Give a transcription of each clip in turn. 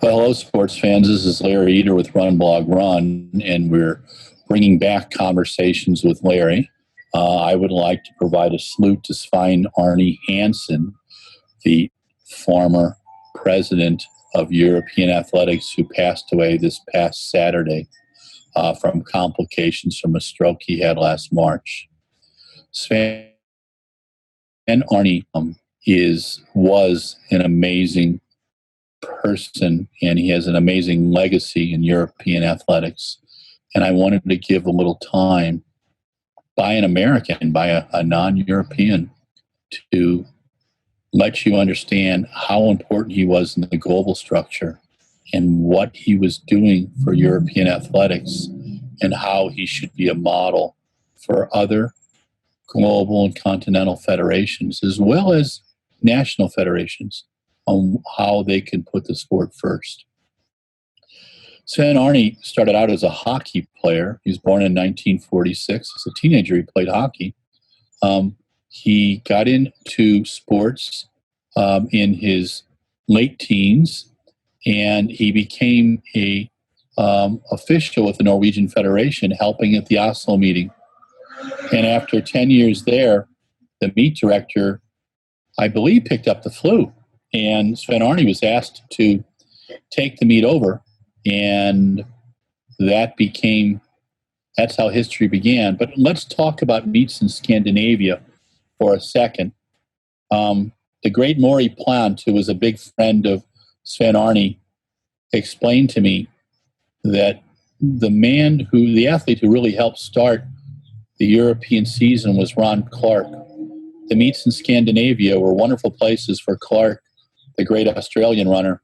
Well, hello, sports fans. This is Larry Eder with RunBlogRun, and we're bringing back conversations with Larry. I would like to provide a salute to Svein Arne Hansen, the former president of European Athletics, who passed away this past Saturday from complications from a stroke he had last March. Svein Arne was an amazing person, and he has an amazing legacy in European athletics. And I wanted to give a little time by an American, by a non-European, to let you understand how important he was in the global structure and what he was doing for European athletics and how he should be a model for other global and continental federations as well as national federations on how they can put the sport first. Svein Arne started out as a hockey player. He was born in 1946. As a teenager, he played hockey. He got into sports in his late teens, and he became a official with the Norwegian Federation, helping at the Oslo meeting. And after 10 years there, the meet director, I believe, picked up the flu. And Svein Arne was asked to take the meet over, and that's how history began. But let's talk about meets in Scandinavia for a second. The great Maury Plant, who was a big friend of Svein Arne, explained to me that the athlete who really helped start the European season was Ron Clark. The meets in Scandinavia were wonderful places for Clark, the great Australian runner,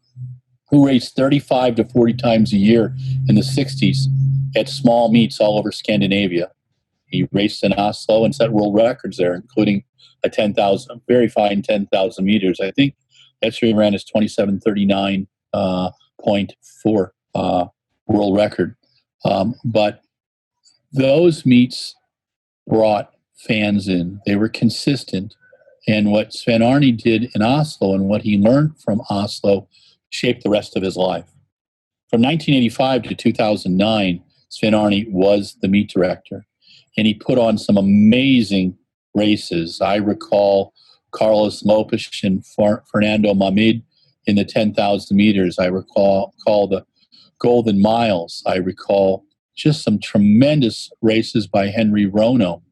who raced 35 to 40 times a year in the 60s at small meets all over Scandinavia. He raced in Oslo and set world records there, including a very fine 10,000 meters. I think that's where he ran his 27:39.4 world record. But those meets brought fans in. They were consistent. And what Svein Arne did in Oslo and what he learned from Oslo shaped the rest of his life. From 1985 to 2009, Svein Arne was the meet director, and he put on some amazing races. I recall Carlos Lopez and Fernando Mamid in the 10,000 meters. I recall the Golden Miles. I recall just some tremendous races by Henry Rono.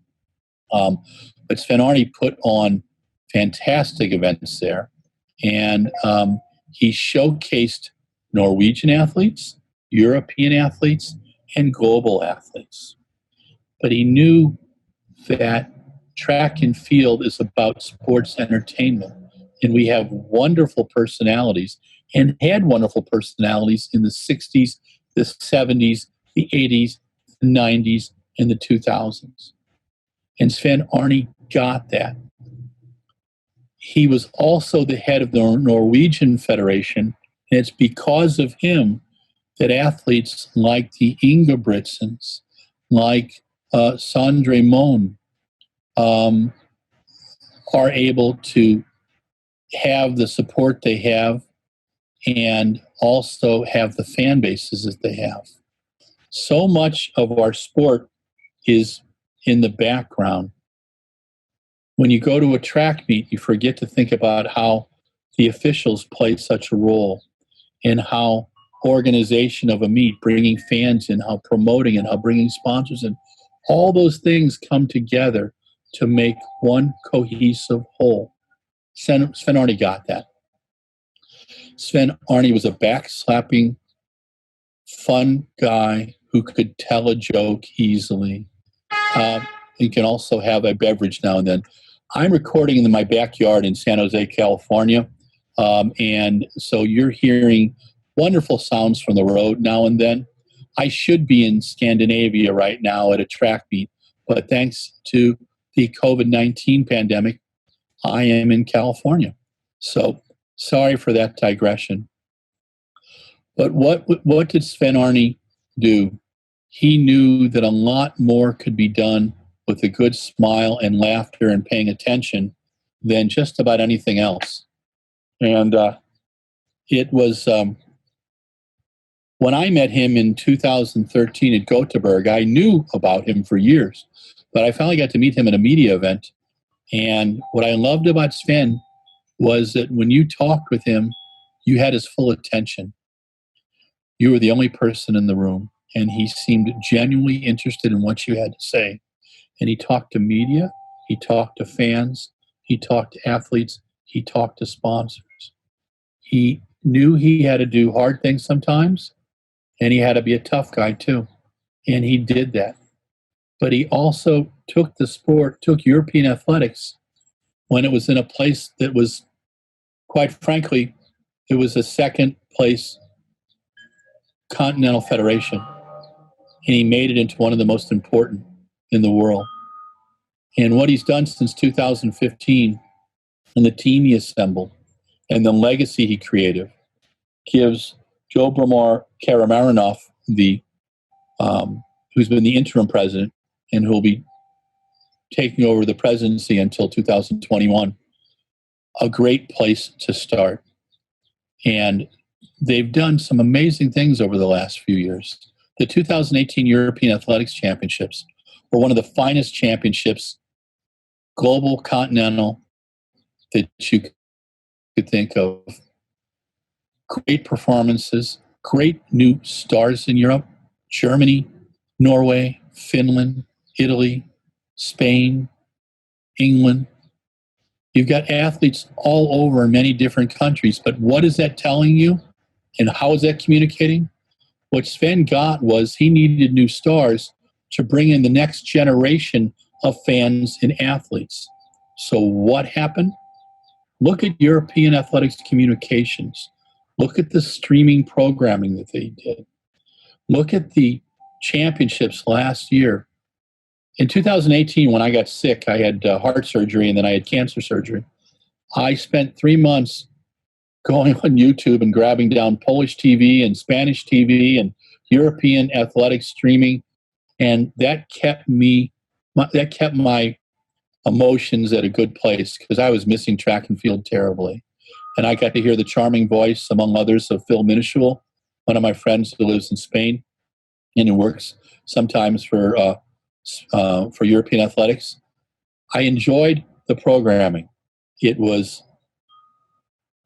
But Svein Arne put on fantastic events there, and he showcased Norwegian athletes, European athletes, and global athletes. But he knew that track and field is about sports entertainment, and we have wonderful personalities and had wonderful personalities in the 60s, the 70s, the 80s, the 90s, and the 2000s. And Svein Arne got that. He was also the head of the Norwegian Federation, and it's because of him that athletes like the Ingebrigtsens, like Sondre Moen, are able to have the support they have and also have the fan bases that they have. So much of our sport is in the background. When you go to a track meet, you forget to think about how the officials play such a role and how organization of a meet, bringing fans in, how promoting and how bringing sponsors in, all those things come together to make one cohesive whole. Svein Arne got that. Svein Arne was a backslapping, fun guy who could tell a joke easily. He can also have a beverage now and then. I'm recording in my backyard in San Jose, California, and so you're hearing wonderful sounds from the road now and then. I should be in Scandinavia right now at a track meet, but thanks to the COVID-19 pandemic, I am in California. So sorry for that digression. But what did Svein Arne do? He knew that a lot more could be done with a good smile and laughter and paying attention than just about anything else. And it was When I met him in 2013 at Gothenburg, I knew about him for years, but I finally got to meet him at a media event. And what I loved about Sven was that when you talked with him, you had his full attention. You were the only person in the room, and he seemed genuinely interested in what you had to say. And he talked to media, he talked to fans, he talked to athletes, he talked to sponsors. He knew he had to do hard things sometimes, and he had to be a tough guy too. And he did that. But he also took the sport, took European athletics when it was in a place that was, quite frankly, it was a second place continental federation. And he made it into one of the most important in the world. And what he's done since 2015 and the team he assembled and the legacy he created gives Joe Bromar Karamarinov, who's been the interim president and who'll be taking over the presidency until 2021, a great place to start. And they've done some amazing things over the last few years. The 2018 European Athletics Championships were one of the finest championships, global, continental, that you could think of. Great performances, great new stars in Europe, Germany, Norway, Finland, Italy, Spain, England. You've got athletes all over in many different countries, but what is that telling you? And how is that communicating? What Sven got was he needed new stars to bring in the next generation of fans and athletes. So what happened? Look at European athletics communications. Look at the streaming programming that they did. Look at the championships last year. In 2018, when I got sick, I had heart surgery and then I had cancer surgery. I spent 3 months going on YouTube and grabbing down Polish TV and Spanish TV and European athletics streaming. And that kept my emotions at a good place because I was missing track and field terribly. And I got to hear the charming voice, among others, of Phil Minichul, one of my friends who lives in Spain and who works sometimes for European athletics. I enjoyed the programming. It was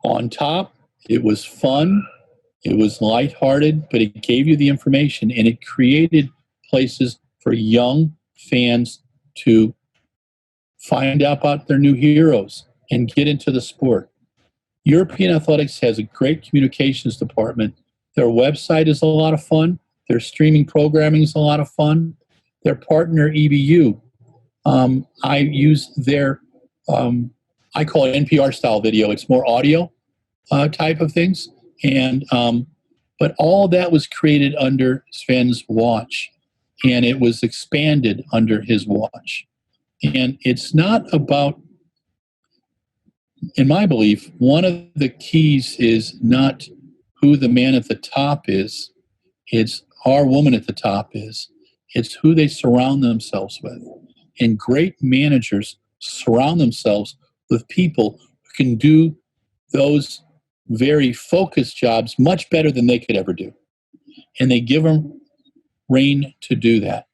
on top. It was fun. It was lighthearted, but it gave you the information and it created places for young fans to find out about their new heroes and get into the sport. European Athletics has a great communications department. Their website is a lot of fun. Their streaming programming is a lot of fun. Their partner, EBU, I use their, I call it NPR style video. It's more audio type of things. And but all that was created under Sven's watch, and it was expanded under his watch. And it's not about, in my belief, one of the keys is not who the man at the top is. It's our woman at the top is. It's who they surround themselves with. And great managers surround themselves with people who can do those very focused jobs much better than they could ever do. And they give them reign to do that.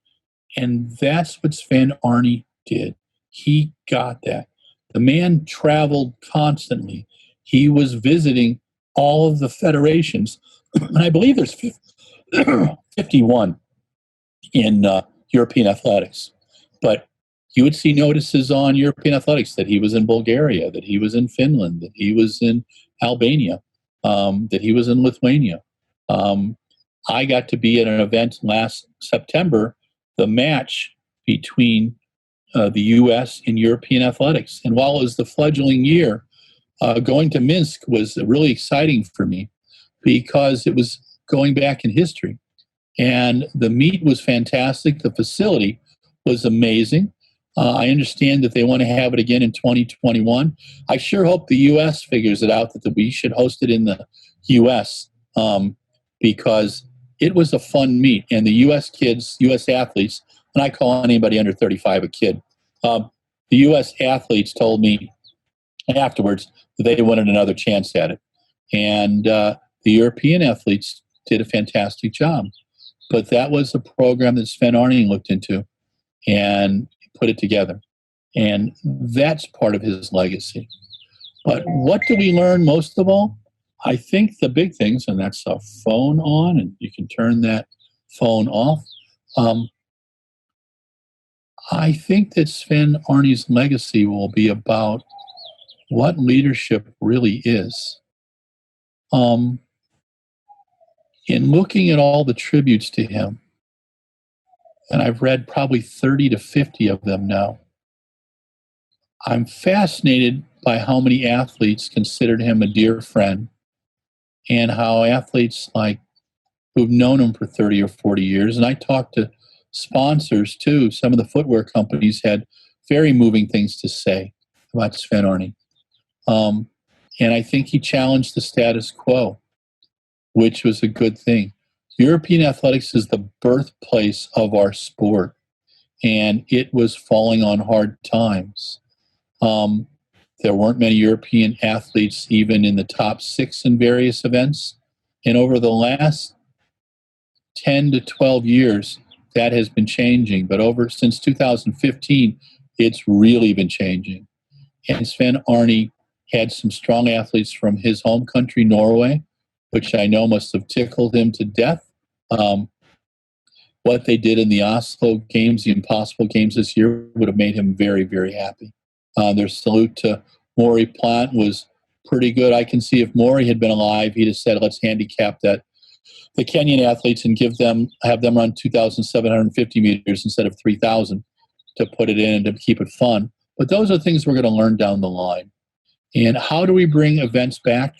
And that's what Svein Arne did. He got that. The man traveled constantly. He was visiting all of the federations. And I believe there's 51 in European athletics. But you would see notices on European athletics that he was in Bulgaria, that he was in Finland, that he was in Albania, that he was in Lithuania. I got to be at an event last September, the match between the U.S. and European athletics. And while it was the fledgling year, going to Minsk was really exciting for me because it was going back in history. And the meet was fantastic. The facility was amazing. I understand that they want to have it again in 2021. I sure hope the U.S. figures it out that we should host it in the U.S. Because it was a fun meet. And the U.S. kids, U.S. athletes, and I call anybody under 35 a kid, the U.S. athletes told me afterwards that they wanted another chance at it. And the European athletes did a fantastic job. But that was a program that Svein Arne looked into and put it together. And that's part of his legacy. But what do we learn most of all? I think the big things, and that's a phone on, and you can turn that phone off. I think that Svein Arne's legacy will be about what leadership really is. In looking at all the tributes to him, and I've read probably 30 to 50 of them now, I'm fascinated by how many athletes considered him a dear friend, and how athletes like who've known him for 30 or 40 years, and I talked to sponsors too. Some of the footwear companies had very moving things to say about Svein Arne. And I think he challenged the status quo, which was a good thing. European athletics is the birthplace of our sport, and it was falling on hard times. There weren't many European athletes even in the top 6 in various events. And over the last 10 to 12 years, that has been changing. But since 2015, it's really been changing. And Svein Arne had some strong athletes from his home country, Norway, which I know must have tickled him to death. What they did in the Oslo Games, the Impossible Games this year, would have made him very, very happy. Their salute to Maury Plant was pretty good. I can see if Maury had been alive, he'd have said, let's handicap the Kenyan athletes and have them run 2,750 meters instead of 3,000 to put it in and to keep it fun. But those are things we're going to learn down the line. And how do we bring events back?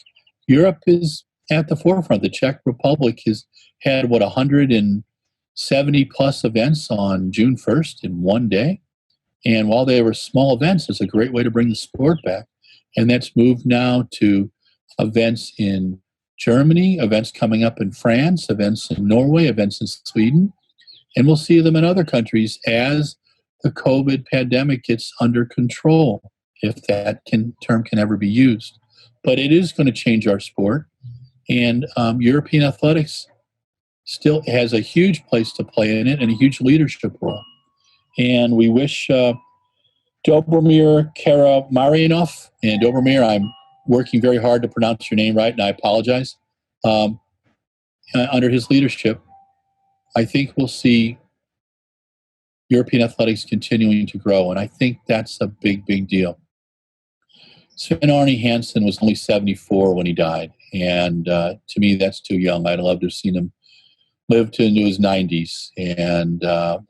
Europe is at the forefront. The Czech Republic has had, 170 plus events on June 1st in one day. And while they were small events, it's a great way to bring the sport back. And that's moved now to events in Germany, events coming up in France, events in Norway, events in Sweden. And we'll see them in other countries as the COVID pandemic gets under control, if that term can ever be used. But it is going to change our sport. And European athletics still has a huge place to play in it and a huge leadership role. And we wish Dobromir Karamarionov, and Dobromir, I'm working very hard to pronounce your name right, and I apologize. Under his leadership, I think we'll see European athletics continuing to grow, and I think that's a big, big deal. Svein Arne Hansen was only 74 when he died, and to me, that's too young. I'd love to have seen him live into his 90s,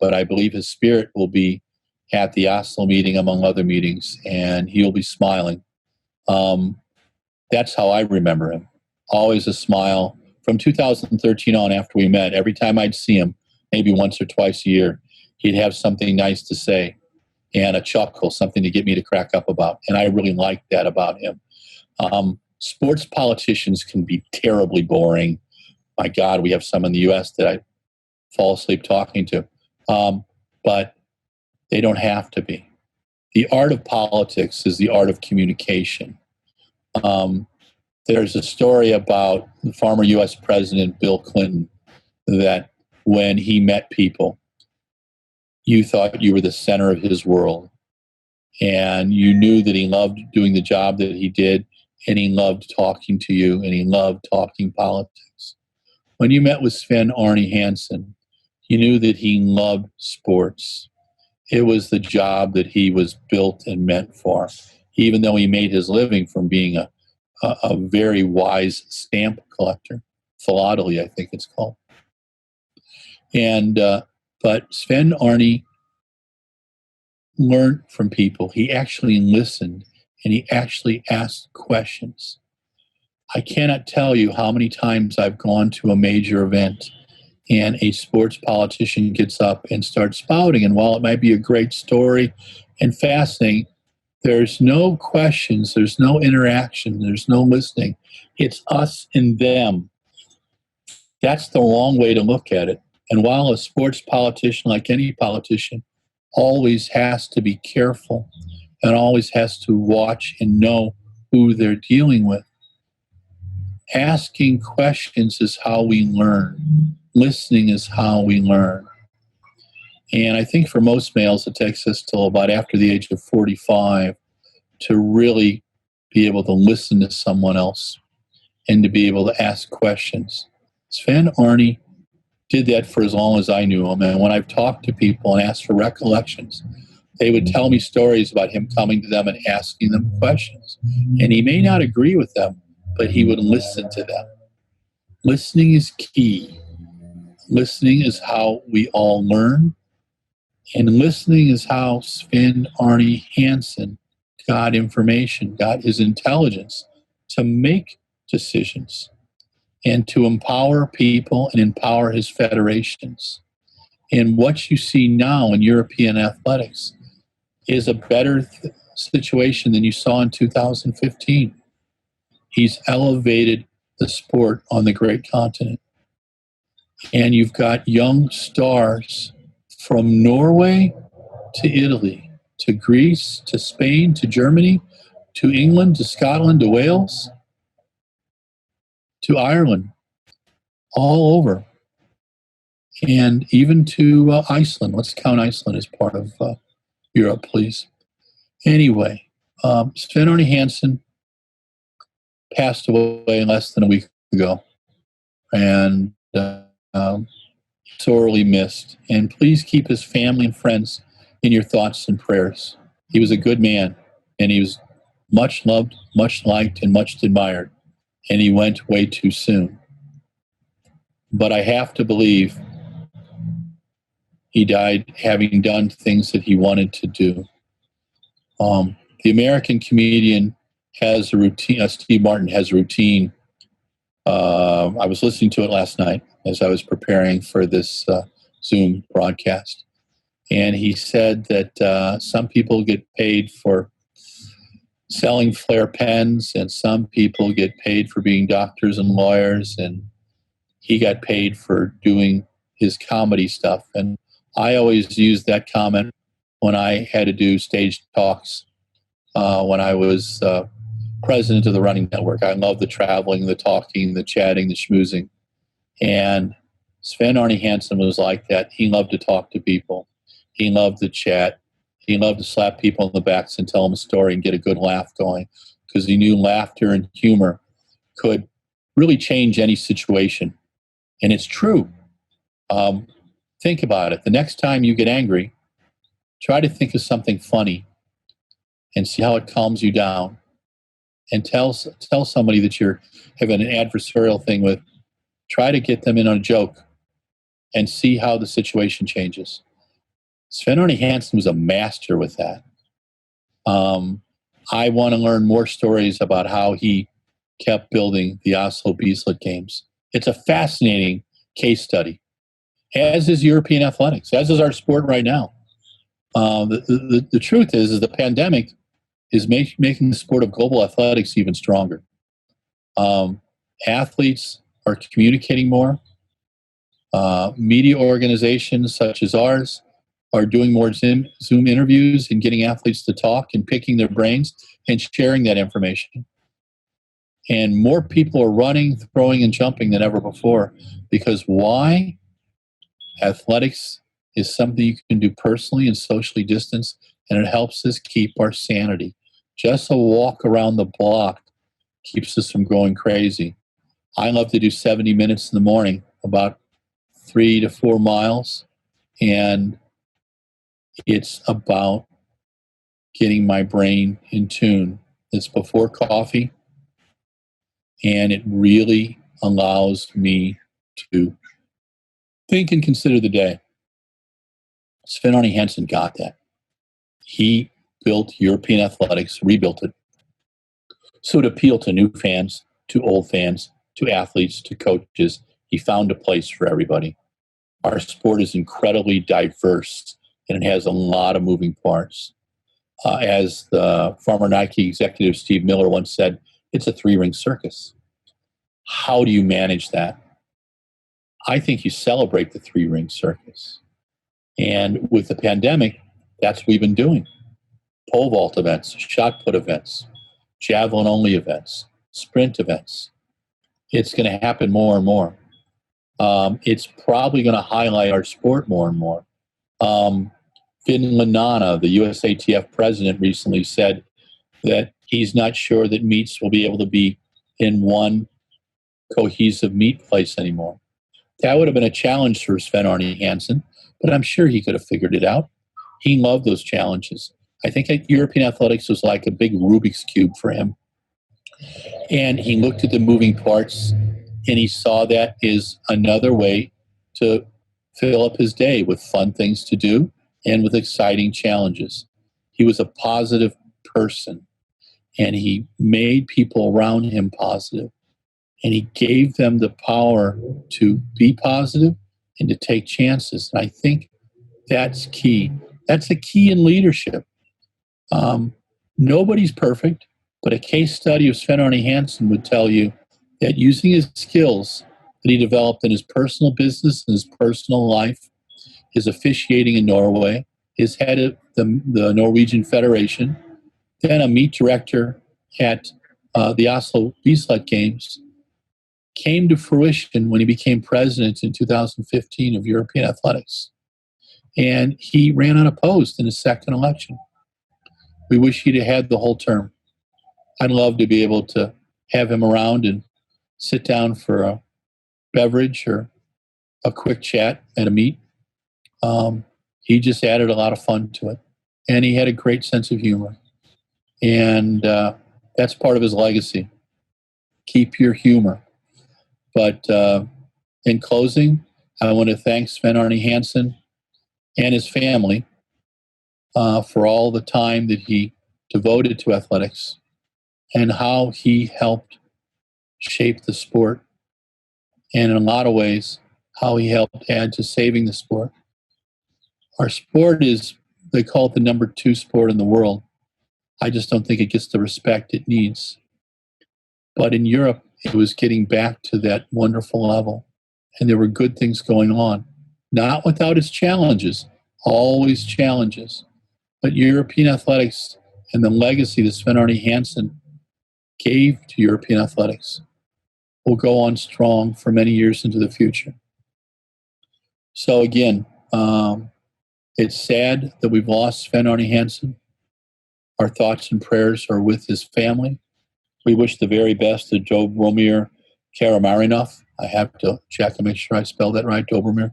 but I believe his spirit will be at the Oslo meeting, among other meetings, and he'll be smiling. That's how I remember him. Always a smile. From 2013 on, after we met, every time I'd see him, maybe once or twice a year, he'd have something nice to say and a chuckle, something to get me to crack up about. And I really liked that about him. Sports politicians can be terribly boring. My God, we have some in the U.S. that I fall asleep talking to. But they don't have to be. The art of politics is the art of communication. There's a story about the former U.S. President Bill Clinton that when he met people, you thought you were the center of his world. And you knew that he loved doing the job that he did, and he loved talking to you, and he loved talking politics. When you met with Svein Arne Hansen, you knew that he loved sports. It was the job that he was built and meant for, even though he made his living from being a very wise stamp collector, philately, I think it's called. And but Svein Arne learned from people. He actually listened, and he actually asked questions. I cannot tell you how many times I've gone to a major event and a sports politician gets up and starts spouting. And while it might be a great story and fascinating, there's no questions, there's no interaction, there's no listening. It's us and them. That's the wrong way to look at it. And while a sports politician, like any politician, always has to be careful and always has to watch and know who they're dealing with, Asking questions is how we learn. Listening is how we learn. And I think for most males, it takes us till about after the age of 45 to really be able to listen to someone else and to be able to ask questions. Svein Arne did that for as long as I knew him. And when I've talked to people and asked for recollections, they would tell me stories about him coming to them and asking them questions. And he may not agree with them, but he would listen to them. Listening is key. Listening is how we all learn. And listening is how Svein Arne Hansen got information, got his intelligence to make decisions and to empower people and empower his federations. And what you see now in European athletics is a better situation than you saw in 2015. He's elevated the sport on the great continent. And you've got young stars from Norway to Italy, to Greece, to Spain, to Germany, to England, to Scotland, to Wales, to Ireland, all over. And even to Iceland. Let's count Iceland as part of Europe, please. Anyway, Svein Arne Hansen passed away less than a week ago. And sorely missed. And please keep his family and friends in your thoughts and prayers. He was a good man, and he was much loved, much liked, and much admired. And he went way too soon. But I have to believe he died having done things that he wanted to do. The American comedian has a routine, Steve Martin has a routine. I was listening to it last night as I was preparing for this Zoom broadcast. And he said that some people get paid for selling Flair pens, and some people get paid for being doctors and lawyers, and he got paid for doing his comedy stuff. And I always used that comment when I had to do stage talks when I was president of the Running Network. I love the traveling, the talking, the chatting, the schmoozing. And Svein Arne Hansen was like that. He loved to talk to people. He loved to chat. He loved to slap people on the backs and tell them a story and get a good laugh going, because he knew laughter and humor could really change any situation. And it's true. Think about it. The next time you get angry, try to think of something funny and see how it calms you down. And tell somebody that you're having an adversarial thing with, try to get them in on a joke and see how the situation changes. Svein Arne Hansen was a master with that. I want to learn more stories about how he kept building the Oslo Bislett Games. It's a fascinating case study, as is European athletics, as is our sport right now. The truth is the pandemic is making the sport of global athletics even stronger. Athletes are communicating more. Media organizations such as ours are doing more Zoom interviews and getting athletes to talk and picking their brains and sharing that information. And more people are running, throwing, and jumping than ever before. Because why? Athletics is something you can do personally and socially distanced, and it helps us keep our sanity. Just a walk around the block keeps us from going crazy. I love to do 70 minutes in the morning, about 3 to 4 miles, and it's about getting my brain in tune. It's before coffee, and it really allows me to think and consider the day. Svein Arne Hansen got that. He built European athletics, rebuilt it, so to appeal to new fans, to old fans, to athletes, to coaches. He found a place for everybody. Our sport is incredibly diverse, and it has a lot of moving parts. As the former Nike executive Steve Miller once said, it's a 3-ring circus. How do you manage that? I think you celebrate the 3-ring circus. And with the pandemic, that's what we've been doing. Pole vault events, shot put events, javelin only events, sprint events. It's going to happen more and more. It's probably going to highlight our sport more and more. Finland Nana, the USATF president, recently said that he's not sure that meets will be able to be in one cohesive meat place anymore. That would have been a challenge for Svein Arne Hansen, but I'm sure he could have figured it out. He loved those challenges. I think European athletics was like a big Rubik's Cube for him. And he looked at the moving parts and he saw that is another way to fill up his day with fun things to do and with exciting challenges. He was a positive person and he made people around him positive. And he gave them the power to be positive and to take chances. And I think that's key. That's the key in leadership. Nobody's perfect, but a case study of Svein Arne Hansen would tell you that using his skills that he developed in his personal business and his personal life, his officiating in Norway, his head of the Norwegian Federation, then a meet director at the Oslo Bislett Games, came to fruition when he became president in 2015 of European Athletics. And he ran unopposed in his second election. We wish he'd have had the whole term. I'd love to be able to have him around and sit down for a beverage or a quick chat at a meet. He just added a lot of fun to it. And he had a great sense of humor. And that's part of his legacy. Keep your humor. But in closing, I want to thank Svein Arne Hansen and his family for all the time that he devoted to athletics and how he helped shape the sport. And in a lot of ways, how he helped add to saving the sport. Our sport is, they call it the number 2 sport in the world. I just don't think it gets the respect it needs. But in Europe, it was getting back to that wonderful level. And there were good things going on. Not without its challenges, always challenges. But European athletics and the legacy that Svein Arne Hansen gave to European athletics will go on strong for many years into the future. So again, it's sad that we've lost Svein Arne Hansen. Our thoughts and prayers are with his family. We wish the very best to Dobromir Karamarinov. I have to check and make sure I spelled that right, Dobromir.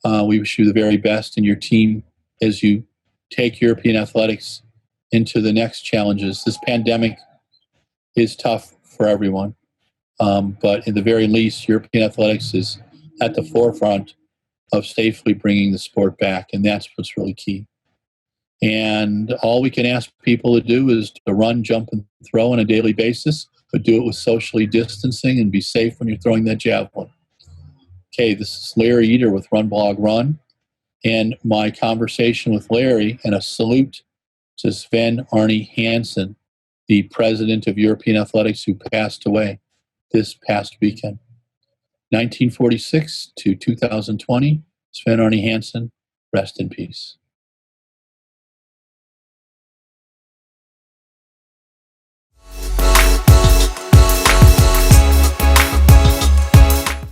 We wish you the very best in your team as you take European athletics into the next challenges. This pandemic is tough for everyone, but at the very least, European athletics is at the forefront of safely bringing the sport back, and that's what's really key. And all we can ask people to do is to run, jump, and throw on a daily basis, but do it with socially distancing and be safe when you're throwing that javelin. Okay, this is Larry Eder with RunBlogRun, and my conversation with Larry, and a salute to Svein Arne Hansen, the president of European Athletics, who passed away this past weekend. 1946 to 2020, Svein Arne Hansen, rest in peace.